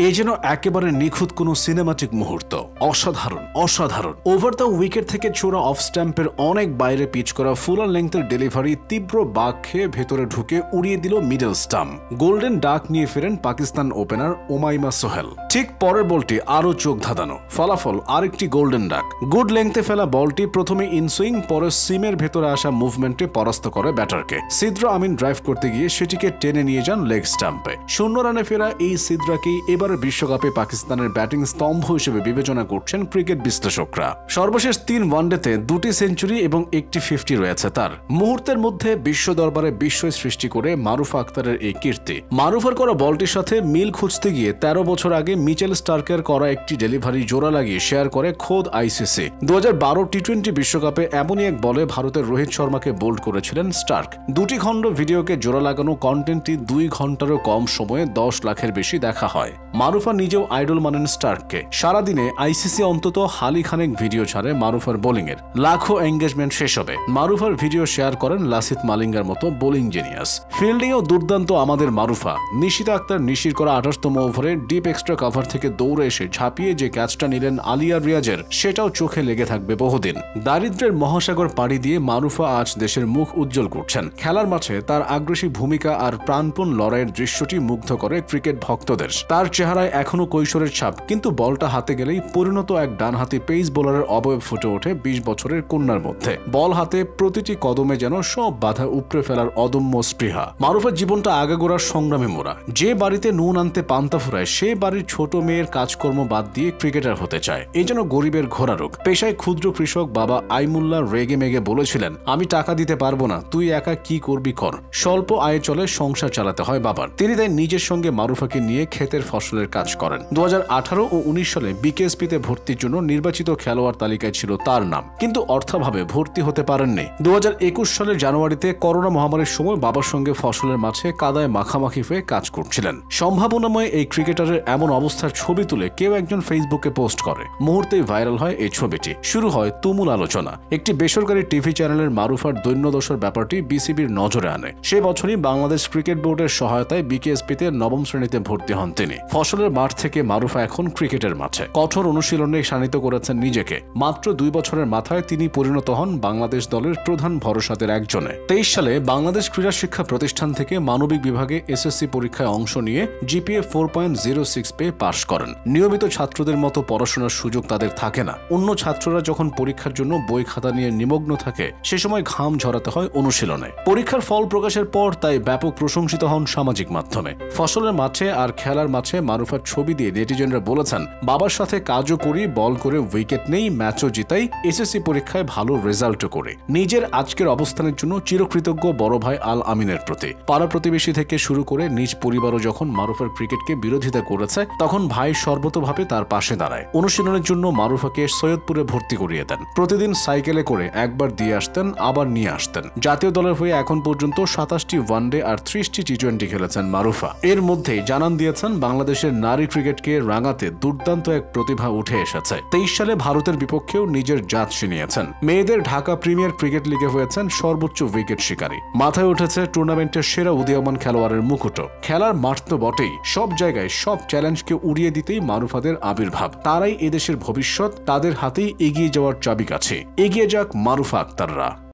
এই যেন একেবারে নিখুঁত কোনো সিনেমাটিক মুহূর্ত। অসাধারণ অসাধারণ। ওভার দ্য উইকেট থেকে ছোড়া অফ স্ট্যাম্পের অনেক বাইরে পিচ করা ফুলার লেংথের ডেলিভারি তীব্র বাঁক খেয়ে ভেতরে ঢুকে উড়িয়ে দিল মিডল স্টাম্প। গোল্ডেন ডাক নিয়ে ফেরেন পাকিস্তান ওপেনার ওমাইমা সোহেল। ঠিক পরের বলটি আরও চোখ ধাঁধানো, ফলাফল আরেকটি গোল্ডেন ডাক। গুড লেংথে ফেলা বলটি প্রথমে ইনসুইং, পরে সিমের ভেতরে আসা মুভমেন্টে পরাস্ত করে ব্যাটারকে। সিদ্রা আমিন ড্রাইভ করতে গিয়ে সেটিকে টেনে নিয়ে যান লেগ স্টাম্পে। 0 রানে ফেরা এই সিদ্রাকেই এবারে বিশ্বকাপে পাকিস্তানের ব্যাটিং স্তম্ভ হিসেবে বিবেচনা করছেন ক্রিকেট বিশ্লেষকরা। সর্বশেষ 3 ওয়ানডেতে 2টি সেঞ্চুরি এবং 1টি 50 রয়েছে তার। মুহূর্তের মধ্যে বিশ্ব দরবারে বিস্ময় সৃষ্টি করে মারুফা আক্তারের এই কীর্তি। মারুফার করা বলটির সাথে মিল খুঁজতে গিয়ে 13 বছর আগে মিচেল স্টার্কের করা একটি ডেলিভারি জোড়া লাগিয়ে শেয়ার করে খোদ আইসিসি। 2012 টি20 বিশ্বকাপে এমনই এক বলে ভারতের রোহিত শর্মাকে বোল্ড করেছিলেন স্টার্ক। 2টি খণ্ড ভিডিওকে জোড়া লাগানো কন্টেন্টটি 2 ঘন্টারও কম সময়ে 10 লাখের বেশি দেখা হয়। মারুফা নিজেও আইডল মানেন স্টার্ককে। সারাদিনে আইসিসি অন্তত হালিখানেক ভিডিও ছাড়ে মারুফার বোলিংয়ের। লাখো এঙ্গেজমেন্ট শেষ হবে। মারুফার ভিডিও শেয়ার করেন লাসিথ মালিঙ্গার মতো বোলিং জিনিয়াস। ফিল্ডিংয়েও দুর্দান্ত আমাদের মারুফা। নিশিতা আক্তার নিশির করা 28তম ওভারে ডিপ এক্সট্রা কভার থেকে দৌড়ে এসে ঝাঁপিয়ে যে ক্যাচটা নিলেন আলিয়া রিয়াজের, সেটাও চোখে লেগে থাকবে বহুদিন। দারিদ্র্যের মহাসাগর পাড়ি দিয়ে মারুফা আজ দেশের মুখ উজ্জ্বল করছেন। খেলার মাঠে তার আগ্রাসী ভূমিকা আর প্রাণপণ লড়াইয়ের দৃশ্যটি মুগ্ধ করে ক্রিকেট ভক্তদের। তার চেহারায় এখনো কৈশোরের ছাপ, কিন্তু বলটা হাতে গেলেই পরিণত এক ডানহাতি পেস বোলারের অবয়ব ফুটে ওঠে 20 বছরের কন্যার মধ্যে। বল হাতে প্রতিটি কদমে যেন সব বাধা উপড়ে ফেলার অদম্য স্পৃহা। মারুফার জীবনটা আগাগোড়ার সংগ্রামে মোড়া। যে বাড়িতে নুন আনতে পান্তা ফুরায়, সে বাড়ির ছোট মেয়ের কাজকর্ম বাদ দিয়ে ক্রিকেটার হতে চায়। এই যেন গরিবের ঘোড়ারোগ। পেশায় ক্ষুদ্র কৃষক বাবা আইমুল্লাহ রেগে মেগে বলেছিলেন, আমি টাকা দিতে পারবো না, তুই একা কি করবি কর। স্বল্প আয়ে চলে সংসার চালাতে হয় বাবার। তিনি তাই নিজের সঙ্গে মারুফাকে নিয়ে ক্ষেতের ফসলের কাজ করেন। 2018 ও 19 সালে বিকেএসপিতে ভর্তির জন্য নির্বাচিত খেলোয়াড় তালিকায় ছিল তার নাম, কিন্তু অর্থাভাবে ভর্তি হতে পারেননি। 2021 সালের জানুয়ারিতে করোনা মহামারীর সময় বাবার সঙ্গে ফসলের মাঠে কাদায় মাখামাখি হয়ে কাজ করছিলেন। সম্ভাবনাময় এই ক্রিকেটারের এমন অবস্থার ছবি তুলে কেউ একজন ফেসবুকে পোস্ট করে। মুহূর্তেই ভাইরাল হয় এই ছবিটি। শুরু হয় তুমুল আলোচনা। একটি বেসরকারি টিভি চ্যানেলের মারুফার দৈন্যদশার ব্যাপারটি বিসিবির নজরে আনে। সে বছরই বাংলাদেশ ক্রিকেট বোর্ডের সহায়তায় বিকেএসপিতে 9ম শ্রেণীতে ভর্তি হন তিনি। ফসলের মাঠ থেকে মারুফা এখন ক্রিকেটের মাঠে কঠোর অনুশীলনে শানিত করেছেন নিজেকে। মাত্র 2 বছরের মাথায় তিনি পরিণত হন বাংলাদেশ দলের প্রধান ভরসাদের একজনে। 23 সালে বাংলাদেশ ক্রীড়া শিক্ষা প্রতিষ্ঠান থেকে মানবিক বিভাগে এসএসসি পরীক্ষায় অংশ নিয়ে জিপিএ 4.06 পেয়ে পাশ করেন। নিয়মিত ছাত্রদের মতো পড়াশোনার সুযোগ তাদের থাকে না। অন্য ছাত্ররা যখন পরীক্ষার জন্য বই খাতা নিয়ে নিমগ্ন থাকে, সে সময় ঘাম ঝরাতে হয় অনুশীলনে। পরীক্ষার ফল প্রকাশের পর তাই ব্যাপক প্রশংসিত হন সামাজিক মাধ্যমে। ফসলের মাঠে আর খেলার মাঠে মারুফার ছবি দিয়ে নেটিজেনরা বলেছেন, বাবার সাথে কাজও করি, বল করে উইকেট নেই, ম্যাচও জিতাই, এসএসসি পরীক্ষায় ভালো রেজাল্টও করে। নিজের আজকের অবস্থানের জন্য চিরকৃতজ্ঞ বড় ভাই আল আমিনের প্রতি। পাড়া প্রতিবেশী থেকে শুরু করে নিজ পরিবারও যখন মারুফার ক্রিকেটকে বিরোধিতা করেছে, তখন ভাই সর্বতোভাবে তার পাশে দাঁড়ায়। অনুশীলনের জন্য মারুফাকে সৈয়দপুরে ভর্তি করিয়ে দেন। প্রতিদিন সাইকেলে করে একবার দিয়ে আসতেন, আবার নিয়ে আসতেন। জাতীয় দলের হয়ে এখন পর্যন্ত 27টি ওয়ানডে আর 30টি টি20 খেলেছেন মারুফা। এর মধ্যেই জানান দিয়েছেন, বাংলাদেশের নারী ক্রিকেটকে রাঙাতে দুর্দান্ত এক প্রতিভা উঠে এসেছে। 23 সালে ভারতের বিপক্ষেও নিজের জাত ছিনিয়েছেন। মেয়েদের ঢাকা প্রিমিয়ার ক্রিকেট লিগে হয়েছেন সর্বোচ্চ উইকেট শিকারী। মাথায় উঠেছে টুর্নামেন্টের সেরা উদীয়মান খেলোয়াড়ের মুকুটও। খেলার মাঠ তো বটেই, সব জায়গায় সব চ্যালেঞ্জকে উড়িয়ে দিতেই মারুফাদের আবির্ভাব। তারাই এদেশের ভবিষ্যৎ, তাদের হাতেই এগিয়ে যাওয়ার চাবিকাঠি। এগিয়ে যাক মারুফা আক্তাররা।